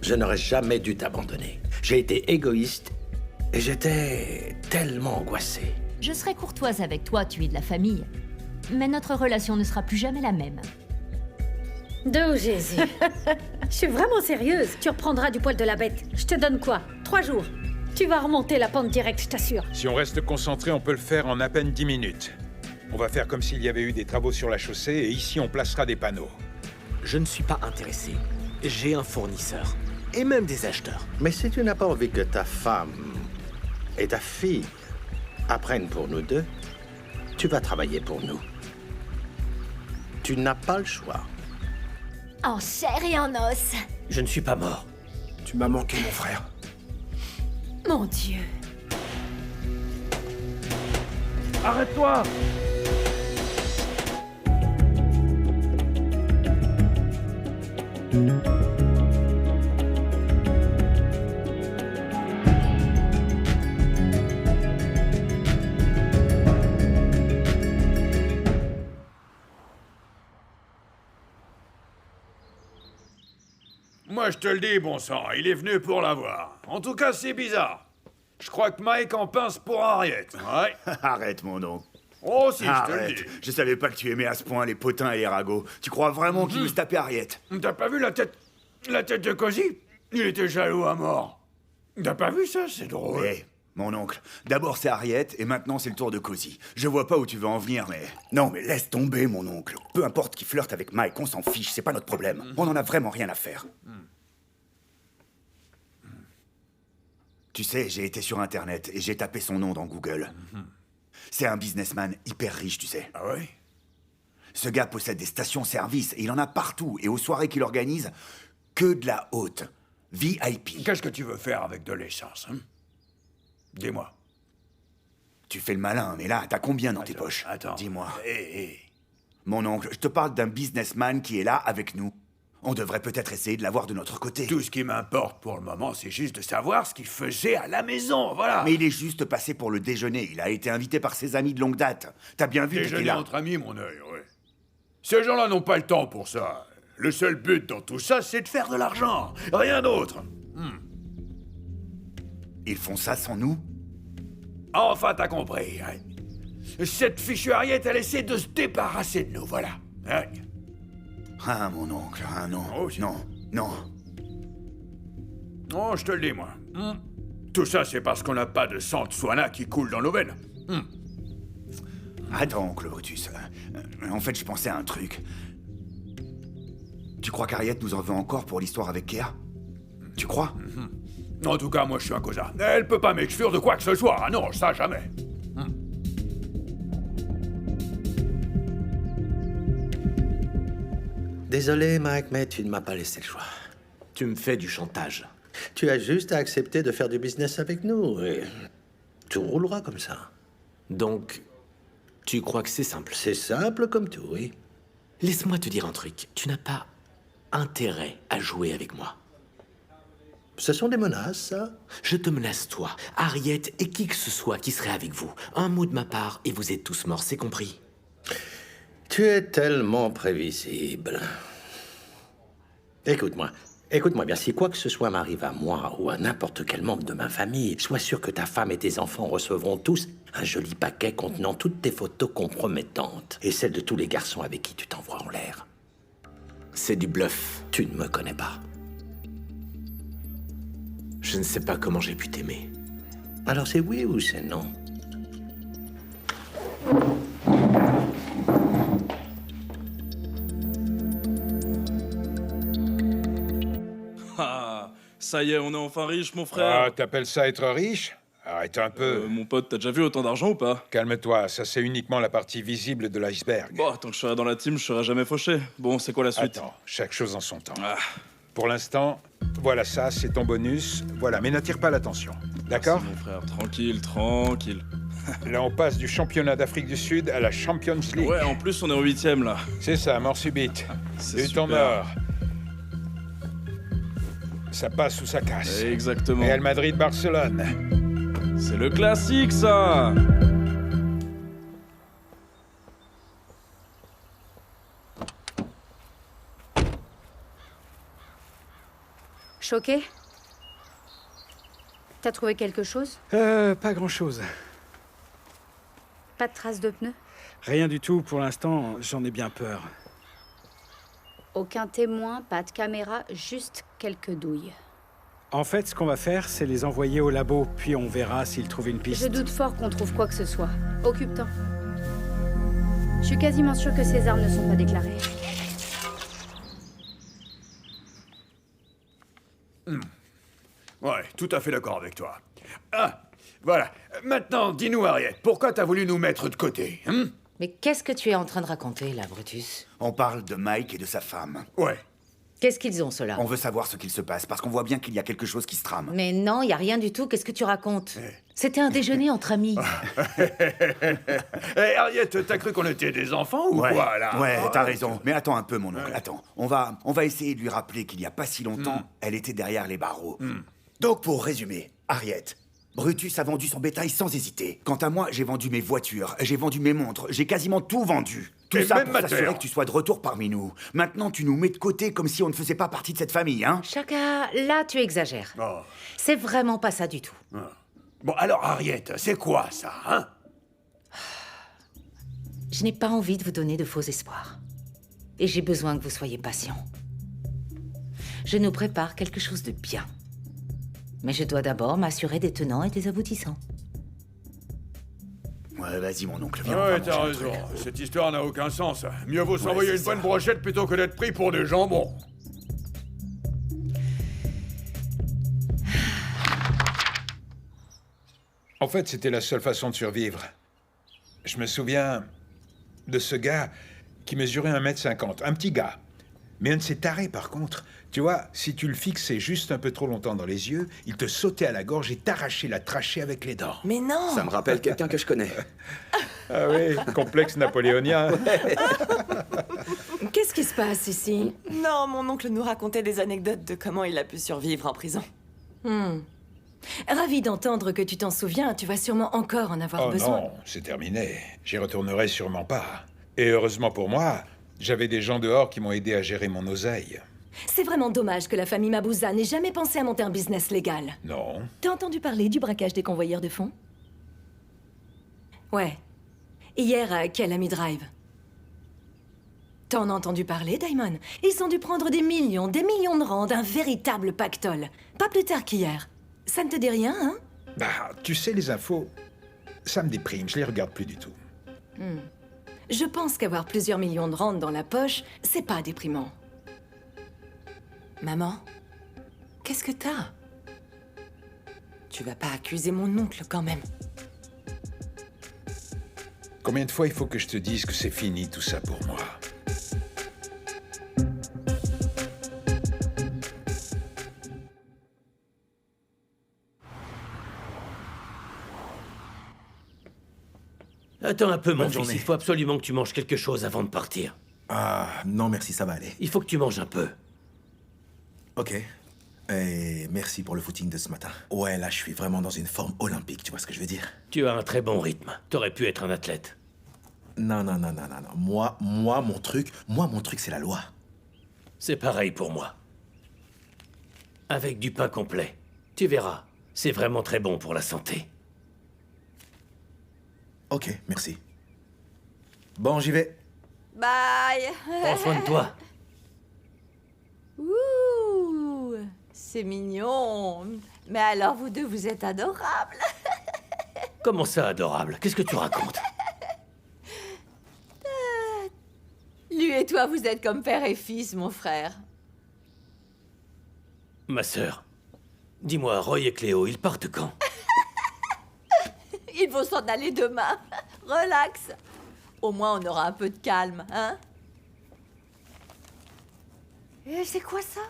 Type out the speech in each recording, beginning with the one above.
Je n'aurais jamais dû t'abandonner. J'ai été égoïste et j'étais tellement angoissé. Je serai courtoise avec toi, tu es de la famille. Mais notre relation ne sera plus jamais la même. De Jésus. Je suis vraiment sérieuse. Tu reprendras du poil de la bête. Je te donne quoi? 3 jours. Tu vas remonter la pente directe, je t'assure. Si on reste concentré, on peut le faire en à peine 10 minutes. On va faire comme s'il y avait eu des travaux sur la chaussée et ici on placera des panneaux. Je ne suis pas intéressé. J'ai un fournisseur. Et même des acheteurs. Mais si tu n'as pas envie que ta femme et ta fille apprennent pour nous deux, tu vas travailler pour nous. Tu n'as pas le choix. En chair et en os. Je ne suis pas mort. Tu m'as manqué, mon frère. Mon Dieu. Arrête-toi! Moi je te le dis, bon sang, il est venu pour l'avoir. En tout cas, c'est bizarre. Je crois que Mike en pince pour Harriet, ouais. Arrête, mon oncle. Oh si, je te le Arrête. dis. Je savais pas que tu aimais à ce point les potins et les ragots. Tu crois vraiment qu'il veut se taper Harriet? T'as pas vu la tête de Cozy? Il était jaloux à mort. T'as pas vu ça? C'est drôle. Hé, mon oncle, d'abord c'est Harriet et maintenant c'est le tour de Cozy. Je vois pas où tu veux en venir, mais... Non, mais laisse tomber, mon oncle. Peu importe qui flirte avec Mike, on s'en fiche, c'est pas notre problème. On en a vraiment rien à faire. Tu sais, j'ai été sur Internet et j'ai tapé son nom dans Google. C'est un businessman hyper riche, tu sais. Ah ouais? Ce gars possède des stations-service et il en a partout. Et aux soirées qu'il organise, que de la haute. VIP. Qu'est-ce que tu veux faire avec de l'essence, hein? Dis-moi. Tu fais le malin, mais là, t'as combien dans tes Attends, poches? attends. Dis-moi. Hé. Mon oncle, je te parle d'un businessman qui est là avec nous. On devrait peut-être essayer de l'avoir de notre côté. Tout ce qui m'importe pour le moment, c'est juste de savoir ce qu'il faisait à la maison, voilà. Mais il est juste passé pour le déjeuner. Il a été invité par ses amis de longue date. T'as bien vu qu'il est Déjeuner là. entre amis, mon œil, ouais. Ces gens-là n'ont pas le temps pour ça. Le seul but dans tout ça, c'est de faire de l'argent. Rien d'autre. Ils font ça sans nous? Enfin, t'as compris, hein. Cette fichue Harriet, elle essaie de se débarrasser de nous, voilà. Hein. Ah, mon oncle, ah non. Oh, si. Non, non. Oh, je te le dis, moi. Tout ça, c'est parce qu'on n'a pas de sang de Swana qui coule dans nos veines. Attends, oncle Brutus. En fait, je pensais à un truc. Tu crois qu'Harriet nous en veut encore pour l'histoire avec Kea? Tu crois? En tout cas, moi, je suis un cosa. Elle peut pas m'exclure de quoi que ce soit. Ah non, ça, jamais. Désolé, Mike, mais tu ne m'as pas laissé le choix. Tu me fais du chantage. Tu as juste à accepter de faire du business avec nous et tout roulera comme ça. Donc, tu crois que c'est simple? C'est simple comme tout, oui. Laisse-moi te dire un truc. Tu n'as pas intérêt à jouer avec moi. Ce sont des menaces, ça? Je te menace, toi, Harriet et qui que ce soit qui serait avec vous. Un mot de ma part et vous êtes tous morts, c'est compris? Tu es tellement prévisible. Écoute-moi bien, si quoi que ce soit m'arrive à moi ou à n'importe quel membre de ma famille, sois sûr que ta femme et tes enfants recevront tous un joli paquet contenant toutes tes photos compromettantes et celles de tous les garçons avec qui tu t'envoies en l'air. C'est du bluff. Tu ne me connais pas. Je ne sais pas comment j'ai pu t'aimer. Alors c'est oui ou c'est non? Ah, ça y est, on est enfin riche, mon Ah, frère. t'appelles ça être riche? Arrête un peu. Mon pote, t'as déjà vu autant d'argent ou pas? Calme-toi, ça c'est uniquement la partie visible de l'iceberg. Bon, tant que je serai dans la team, je serai jamais fauché. Bon, c'est quoi la suite? Attends, chaque chose en son temps. Ah, Pour l'instant, voilà ça, c'est ton bonus. Voilà, mais n'attire pas l'attention. D'accord? merci, mon frère, tranquille, tranquille. Là, on passe du championnat d'Afrique du Sud à la Champions League. Ouais, en plus, on est au 8ème, là. C'est ça, mort subite. C'est Du temps super. mort. Ça passe ou ça casse. Exactement. Real Madrid-Barcelone. C'est le classique, ça. Choqué? T'as trouvé quelque chose? Pas grand-chose. Pas de traces de pneus? Rien du tout pour l'instant, j'en ai bien peur. Aucun témoin, pas de caméra, juste quelques douilles. En fait, ce qu'on va faire, c'est les envoyer au labo, puis on verra s'ils trouvent une piste. Je doute fort qu'on trouve quoi que ce soit. Occupe-toi. Je suis quasiment sûre que ces armes ne sont pas déclarées. Ouais, tout à fait d'accord avec toi. Ah, voilà. Maintenant, dis-nous, Harriet, pourquoi t'as voulu nous mettre de côté, hein? Mais qu'est-ce que tu es en train de raconter, là, Brutus? On parle de Mike et de sa femme. Ouais. Qu'est-ce qu'ils ont, ceux-là? On veut savoir ce qu'il se passe, parce qu'on voit bien qu'il y a quelque chose qui se trame. Mais non, y a rien du tout. Qu'est-ce que tu racontes? C'était un déjeuner entre amis. Hé, Harriet, t'as cru qu'on était des enfants ou Ouais, quoi, là? ouais, t'as raison. Mais attends un peu, mon oncle, attends. On va essayer de lui rappeler qu'il y a pas si longtemps, elle était derrière les barreaux. Donc, pour résumer, Harriet, Brutus a vendu son bétail sans hésiter. Quant à moi, j'ai vendu mes voitures, j'ai vendu mes montres, j'ai quasiment tout vendu. Tout Et ça même pour ma s'assurer terre. que tu sois de retour parmi nous. Maintenant, tu nous mets de côté comme si on ne faisait pas partie de cette famille, hein? Chaka, là, tu exagères. Oh. C'est vraiment pas ça du tout. Bon, alors, Harriet, c'est quoi, ça, hein? Je n'ai pas envie de vous donner de faux espoirs. Et j'ai besoin que vous soyez patient. Je nous prépare quelque chose de bien. Mais je dois d'abord m'assurer des tenants et des aboutissants. Ouais, vas-y, mon oncle, viens. on Ouais, va t'as manger un raison. truc. Cette histoire n'a aucun sens. Mieux vaut s'envoyer c'est une bonne ça. brochette plutôt que d'être pris pour des jambons. En fait, c'était la seule façon de survivre. Je me souviens de ce gars qui mesurait 1,50 m, un petit gars. Mais un de ces tarés, par contre, tu vois, si tu le fixais juste un peu trop longtemps dans les yeux, il te sautait à la gorge et t'arrachait la trachée avec les dents. Mais non! Ça me rappelle quelqu'un que je connais. Ah oui, complexe napoléonien. Qu'est-ce qui se passe ici? Non, mon oncle nous racontait des anecdotes de comment il a pu survivre en prison. Ravi d'entendre que tu t'en souviens. Tu vas sûrement encore en avoir Oh besoin. non, c'est terminé. J'y retournerai sûrement pas. Et heureusement pour moi, j'avais des gens dehors qui m'ont aidé à gérer mon oseille. C'est vraiment dommage que la famille Mabouza n'ait jamais pensé à monter un business légal. Non. T'as entendu parler du braquage des convoyeurs de fonds? Ouais. Hier à Calamy Drive. T'en as entendu parler, Diamond? Ils ont dû prendre des millions de rands, un véritable pactole. Pas plus tard qu'hier. Ça ne te dit rien, hein? Bah, tu sais, les infos, ça me déprime, je les regarde plus du tout. Je pense qu'avoir plusieurs millions de rands dans la poche, c'est pas déprimant. Maman, qu'est-ce que t'as? Tu vas pas accuser mon oncle quand même. Combien de fois il faut que je te dise que c'est fini tout ça pour moi? Attends un peu, mon Bonne fils. journée. Il faut absolument que tu manges quelque chose avant de partir. Ah, non merci, ça va aller. Il faut que tu manges un peu. Ok. Et merci pour le footing de ce matin. Ouais, là, je suis vraiment dans une forme olympique, tu vois ce que je veux dire? Tu as un très bon rythme. T'aurais pu être un athlète. Non. Moi, mon truc, c'est la loi. C'est pareil pour moi. Avec du pain complet. Tu verras. C'est vraiment très bon pour la santé. Ok, merci. Bon, j'y vais. Bye. Prends soin de toi. Ouh, c'est mignon. Mais alors vous deux, vous êtes adorables. Comment ça, adorable? Qu'est-ce que tu racontes? Lui et toi, vous êtes comme père et fils, mon frère. Ma sœur. Dis-moi, Roy et Cléo, ils partent quand? Il faut s'en aller demain. Relax. Au moins, on aura un peu de calme, hein? Et c'est quoi ça?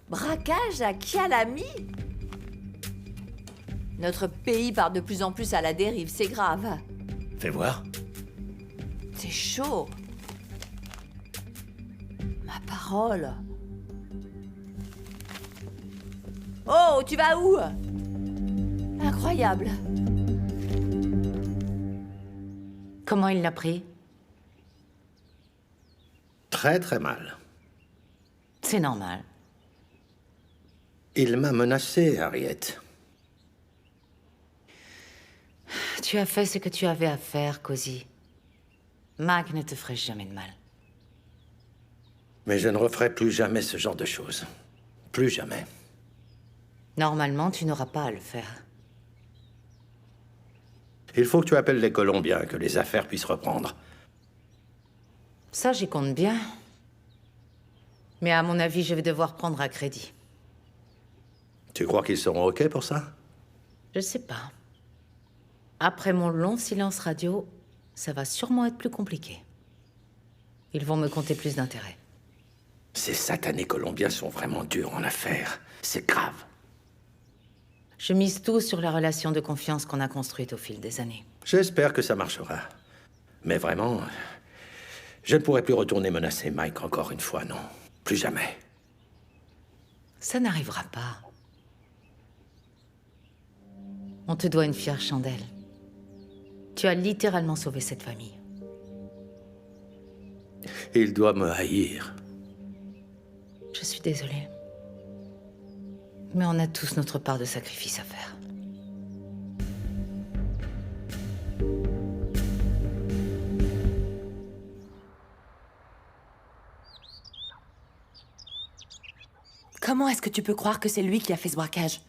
Braquage à Calamy? Notre pays part de plus en plus à la dérive, c'est grave. Fais voir. C'est chaud. Ma parole. Oh, tu vas où? Incroyable. Comment il l'a pris? Très très mal. C'est normal. Il m'a menacé, Harriet. Tu as fait ce que tu avais à faire, Cozy. Mike ne te ferait jamais de mal. Mais je ne referai plus jamais ce genre de choses. Plus jamais. Normalement, tu n'auras pas à le faire. Il faut que tu appelles les Colombiens, que les affaires puissent reprendre. Ça, j'y compte bien. Mais à mon avis, je vais devoir prendre à crédit. Tu crois qu'ils seront OK pour ça? Je sais pas. Après mon long silence radio, ça va sûrement être plus compliqué. Ils vont me compter plus d'intérêt. Ces satanés Colombiens sont vraiment durs en affaires. C'est grave. Je mise tout sur la relation de confiance qu'on a construite au fil des années. J'espère que ça marchera. Mais vraiment, je ne pourrai plus retourner menacer Mike encore une fois, non. Plus jamais. Ça n'arrivera pas. On te doit une fière chandelle. Tu as littéralement sauvé cette famille. Il doit me haïr. Je suis désolée. Mais on a tous notre part de sacrifice à faire. Comment est-ce que tu peux croire que c'est lui qui a fait ce braquage?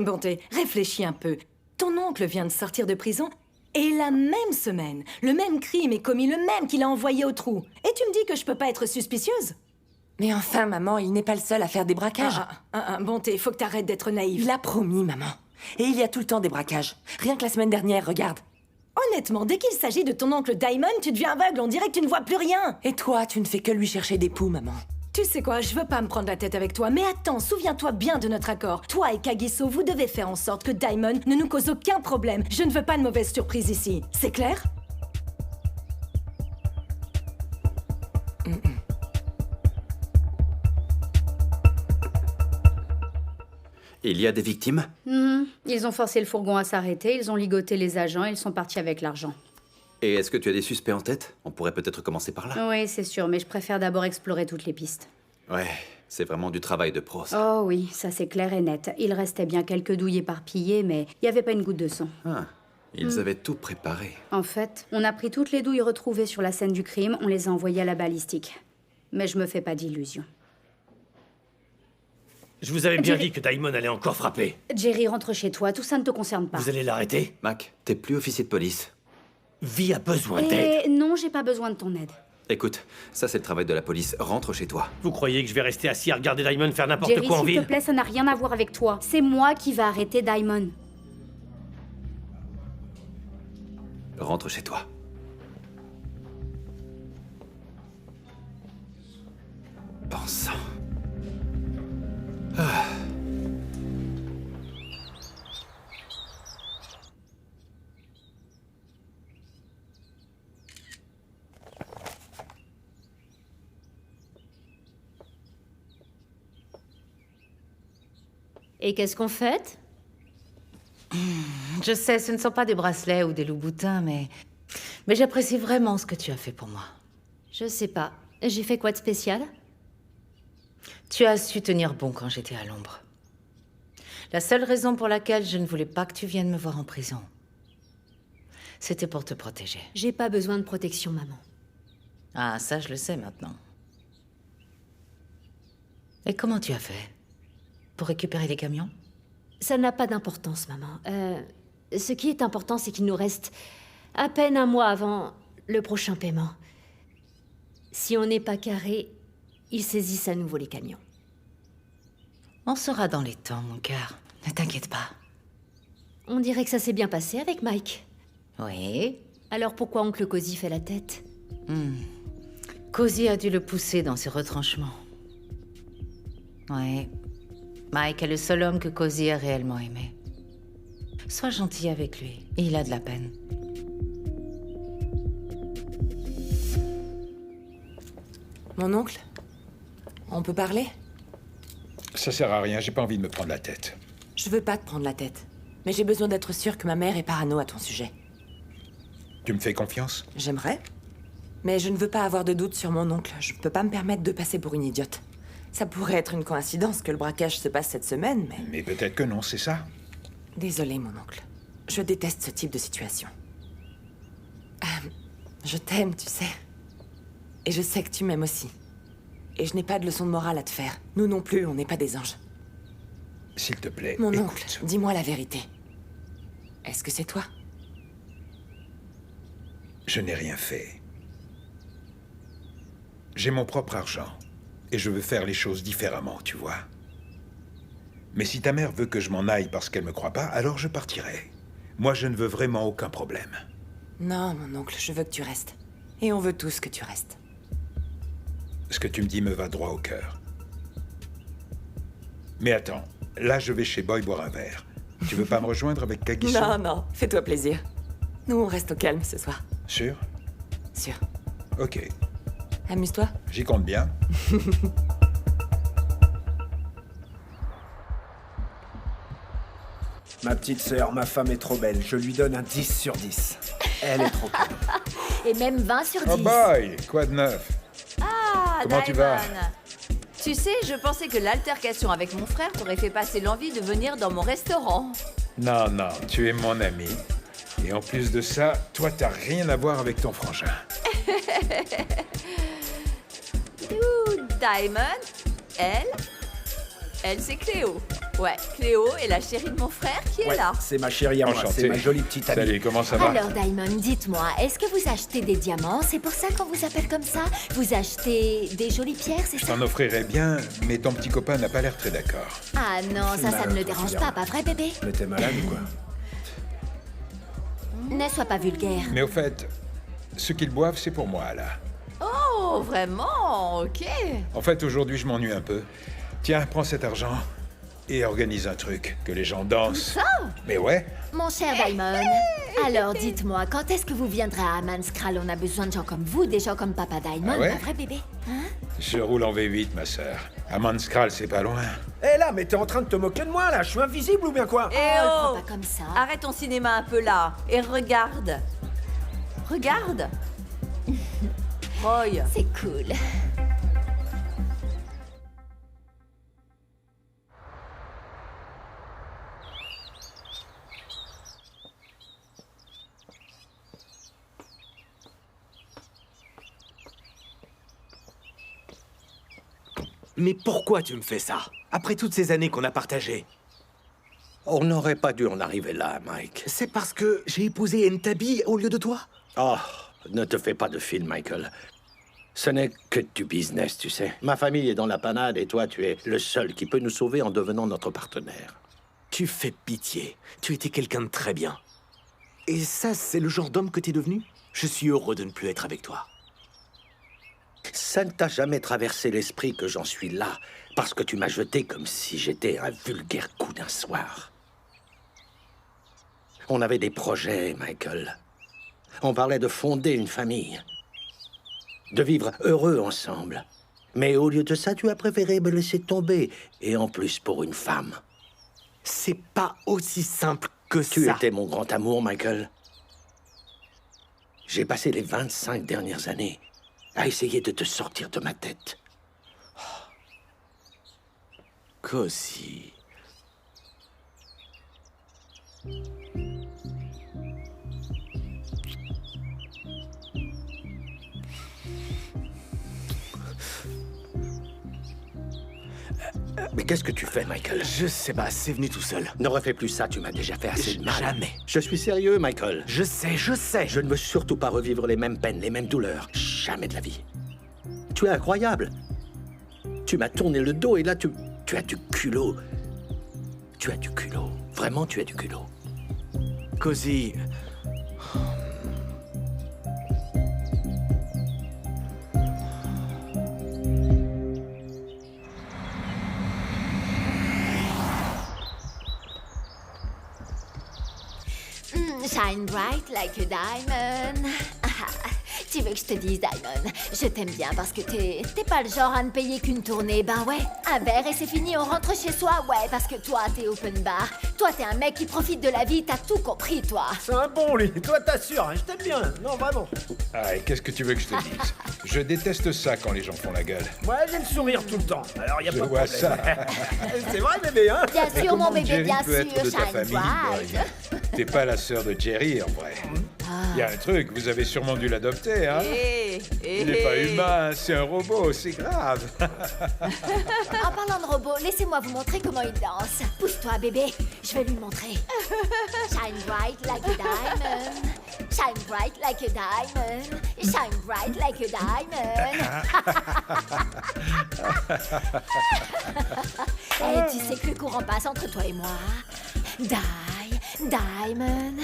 Bonté, réfléchis un peu. Ton oncle vient de sortir de prison et la même semaine, le même crime est commis, le même qu'il a envoyé au trou. Et tu me dis que je peux pas être suspicieuse? Mais enfin, maman, il n'est pas le seul à faire des braquages. Bonté, faut que t'arrêtes d'être naïve. Il l'a promis, maman. Et il y a tout le temps des braquages. Rien que la semaine dernière, regarde. Honnêtement, dès qu'il s'agit de ton oncle Diamond, tu deviens aveugle, on dirait que tu ne vois plus rien. Et toi, tu ne fais que lui chercher des poux, maman. Tu sais quoi, je veux pas me prendre la tête avec toi, mais attends, souviens-toi bien de notre accord. Toi et Kagiso, vous devez faire en sorte que Diamond ne nous cause aucun problème. Je ne veux pas de mauvaises surprises ici. C'est clair? Il y a des victimes? Ils ont forcé le fourgon à s'arrêter, ils ont ligoté les agents et ils sont partis avec l'argent. Et est-ce que tu as des suspects en tête? On pourrait peut-être commencer par là. Oui, c'est sûr, mais je préfère d'abord explorer toutes les pistes. Ouais, c'est vraiment du travail de pro, ça. Oh oui, ça c'est clair et net. Il restait bien quelques douilles éparpillées, mais il n'y avait pas une goutte de sang. Ah, ils avaient tout préparé. En fait, on a pris toutes les douilles retrouvées sur la scène du crime, on les a envoyées à la balistique. Mais je me fais pas d'illusions. Je vous avais bien dit que Diamond allait encore frapper. Jerry, rentre chez toi, tout ça ne te concerne pas. Vous allez l'arrêter? Mac, t'es plus officier de police. Vi a besoin d'aide. Et non, j'ai pas besoin de ton aide. Écoute, ça c'est le travail de la police. Rentre chez toi. Vous croyez que je vais rester assis à regarder Diamond faire n'importe Jerry, quoi en s'il ville? te plaît, ça n'a rien à voir avec toi. C'est moi qui va arrêter Diamond. Rentre chez toi. Bon sang. Ah. Et qu'est-ce qu'on fait? Je sais, ce ne sont pas des bracelets ou des loups-boutins, mais j'apprécie vraiment ce que tu as fait pour moi. Je sais pas. J'ai fait quoi de spécial? Tu as su tenir bon quand j'étais à l'ombre. La seule raison pour laquelle je ne voulais pas que tu viennes me voir en prison, c'était pour te protéger. J'ai pas besoin de protection, maman. Ah, ça, je le sais maintenant. Et comment tu as fait? Pour récupérer les camions? Ça n'a pas d'importance, maman. Ce qui est important, c'est qu'il nous reste à peine un mois avant le prochain paiement. Si on n'est pas carré, ils saisissent à nouveau les camions. On sera dans les temps, mon cœur. Ne t'inquiète pas. On dirait que ça s'est bien passé avec Mike. Oui. Alors pourquoi oncle Cozy fait la tête? Cozy a dû le pousser dans ses retranchements. Oui. Mike est le seul homme que Cozy a réellement aimé. Sois gentil avec lui. Il a de la peine. Mon oncle? On peut parler? Ça sert à rien, j'ai pas envie de me prendre la tête. Je veux pas te prendre la tête. Mais j'ai besoin d'être sûre que ma mère est parano à ton sujet. Tu me fais confiance? J'aimerais. Mais je ne veux pas avoir de doute sur mon oncle. Je peux pas me permettre de passer pour une idiote. Ça pourrait être une coïncidence que le braquage se passe cette semaine, mais... Mais peut-être que non, c'est ça. Désolé, mon oncle. Je déteste ce type de situation. Je t'aime, tu sais. Et je sais que tu m'aimes aussi. Et je n'ai pas de leçon de morale à te faire. Nous non plus, on n'est pas des anges. S'il te plaît, Mon écoute. oncle, dis-moi la vérité. Est-ce que c'est toi? Je n'ai rien fait. J'ai mon propre argent. Et je veux faire les choses différemment, tu vois. Mais si ta mère veut que je m'en aille parce qu'elle me croit pas, alors je partirai. Moi, je ne veux vraiment aucun problème. Non, mon oncle, je veux que tu restes. Et on veut tous que tu restes. Ce que tu me dis me va droit au cœur. Mais attends, là, je vais chez Boy boire un verre. Tu veux pas me rejoindre avec Kagiso? Non, non, fais-toi plaisir. Nous, on reste au calme ce soir. Sûr? Sûr. Ok. Amuse-toi. J'y compte bien. Ma petite sœur, ma femme est trop belle. Je lui donne un 10 sur 10. Elle est trop belle. Et même 20 sur 10. Oh boy! Quoi de neuf? Ah, Comment tu vas? Tu sais, je pensais que l'altercation avec mon frère t'aurait fait passer l'envie de venir dans mon restaurant. Non, non, tu es mon ami. Et en plus de ça, toi, t'as rien à voir avec ton frangin. Diamond, elle c'est Cléo. Ouais, Cléo est la chérie de mon frère qui est là. C'est ma chérie à moi, Enchanté. c'est ma jolie petite amie. Salut, comment ça va? Alors, Diamond, dites-moi, est-ce que vous achetez des diamants? C'est pour ça qu'on vous appelle comme ça? Vous achetez des jolies pierres, c'est Je ça? t'en offrirais bien, mais ton petit copain n'a pas l'air très d'accord. Ah non, ça ne le dérange pas vrai, bébé? Mais t'es malade ou quoi? Ne sois pas vulgaire. Mais au fait, ce qu'ils boivent, c'est pour moi, là. Oh, vraiment? Ok. En fait, aujourd'hui, je m'ennuie un peu. Tiens, prends cet argent et organise un truc, que les gens dansent. Ça? Mais ouais, Mon cher Diamond, alors dites-moi, quand est-ce que vous viendrez à Amanskral? On a besoin de gens comme vous, des gens comme Papa Diamond, Ah ouais? pas vrai, bébé? Hein? je roule en V8, ma sœur. À Manskral, c'est pas loin. Eh là, mais t'es en train de te moquer de moi là? Je suis invisible ou bien quoi? Eh prends oh, pas comme ça. Arrête ton cinéma un peu là et regarde. Regarde. Roy. C'est cool. Mais pourquoi tu me fais ça? Après toutes ces années qu'on a partagées. On n'aurait pas dû en arriver là, Mike. C'est parce que j'ai épousé Ntabi au lieu de toi? Oh, ne te fais pas de film, Michael. Ce n'est que du business, tu sais. Ma famille est dans la panade et toi, tu es le seul qui peut nous sauver en devenant notre partenaire. Tu fais pitié. Tu étais quelqu'un de très bien. Et ça, c'est le genre d'homme que t'es devenu? Je suis heureux de ne plus être avec toi. Ça ne t'a jamais traversé l'esprit que j'en suis là, parce que tu m'as jeté comme si j'étais un vulgaire coup d'un soir. On avait des projets, Michael. On parlait de fonder une famille, de vivre heureux ensemble. Mais au lieu de ça, tu as préféré me laisser tomber, et en plus pour une femme. C'est pas aussi simple que ça. Tu étais mon grand amour, Michael. J'ai passé les 25 dernières années à essayer de te sortir de ma tête. Cozy. Mais qu'est-ce que tu fais, Michael? Je sais pas, c'est venu tout seul. Ne refais plus ça, tu m'as déjà fait assez de mal. Jamais. Je suis sérieux, Michael. Je sais, je sais. Je ne veux surtout pas revivre les mêmes peines, les mêmes douleurs. Jamais de la vie. Tu es incroyable. Tu m'as tourné le dos et là, tu as du culot. Tu as du culot. Vraiment, tu as du culot. Cozy. Shine bright like a diamond. Tu veux que je te dise, Diamond? Je t'aime bien parce que t'es pas le genre à ne payer qu'une tournée. Ben ouais, un verre et c'est fini, on rentre chez soi. Ouais, parce que toi, t'es open bar. Toi, t'es un mec qui profite de la vie, t'as tout compris, toi. C'est un bon, lui. Toi, t'assures, hein, je t'aime bien. Non, vraiment. Ah, et qu'est-ce que tu veux que je te dise? Je déteste ça quand les gens font la gueule. Ouais, j'ai le sourire tout le temps. Alors, y a Je pas de vois problème. ça. C'est vrai, bébé, hein? Bien sûr, mon bébé, Jerry bien peut sûr, être de ta Shine famille, Bright. Boy. T'es pas la sœur de Jerry, en vrai. Il y a un truc, vous avez sûrement dû l'adopter, hein? Il n'est pas humain, c'est un robot, c'est grave. En parlant de robot, laissez-moi vous montrer comment il danse. Pousse-toi, bébé, je vais lui montrer. Shine bright like a diamond. Shine bright like a diamond. Shine bright like a diamond. Et tu sais que le courant passe entre toi et moi. Diamond.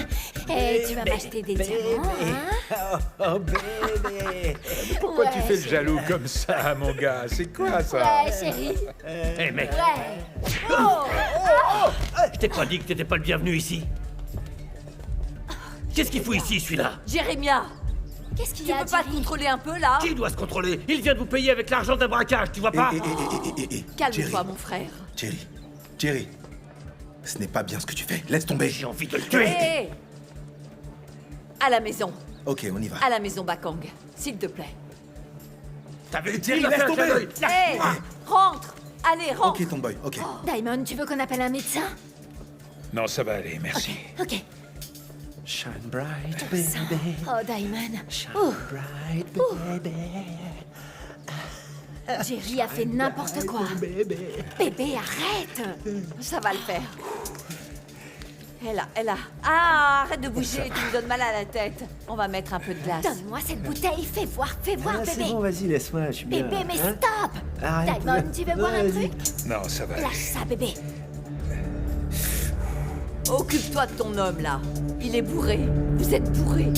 Et tu vas m'acheter des diamants, hein? Oh, bébé. Pourquoi tu Ouais, fais le chérie. jaloux comme ça, mon gars? C'est quoi, ça? Ouais, chérie. Hé, mec, Ouais. Oh. je t'ai pas dit que t'étais pas le bienvenu ici. Qu'est-ce qu'il fout ici, celui-là? Jérémia, Qu'est-ce qu'il tu y a, peux pas te Jerry? contrôler un peu, là? Qui doit se contrôler? Il vient de vous payer avec l'argent d'un braquage, tu vois pas? Calme-toi, mon frère. Jerry, ce n'est pas bien ce que tu fais. Laisse tomber. J'ai envie de le tuer. Hé! À la maison. Ok, on y va. À la maison, Bakang. S'il te plaît. T'avais dit, Jerry, il a fait laisse un clin tomber. d'œil. Hé! Rentre! Allez, rentre! Ok, Tomboy, ok. Diamond, tu veux qu'on appelle un médecin? Non, ça va aller, merci. Ok. Shine bright, baby. Oh, Diamond. Shine Ouh. bright, baby. Jerry a fait n'importe quoi. Bébé, arrête. Ça va le faire. Elle a. Ah, arrête de bouger, tu me donnes mal à la tête. On va mettre un peu de glace. Donne-moi cette bouteille, fais voir, Ah, c'est bébé. bon, vas-y, laisse-moi, je suis bien. Bébé, mais Hein? stop. Arrête. Diamond, tu veux boire un Vas-y. truc? Non, ça va aller. Lâche ça, bébé. Occupe-toi de ton homme, là. Il est bourré. Vous êtes bourré.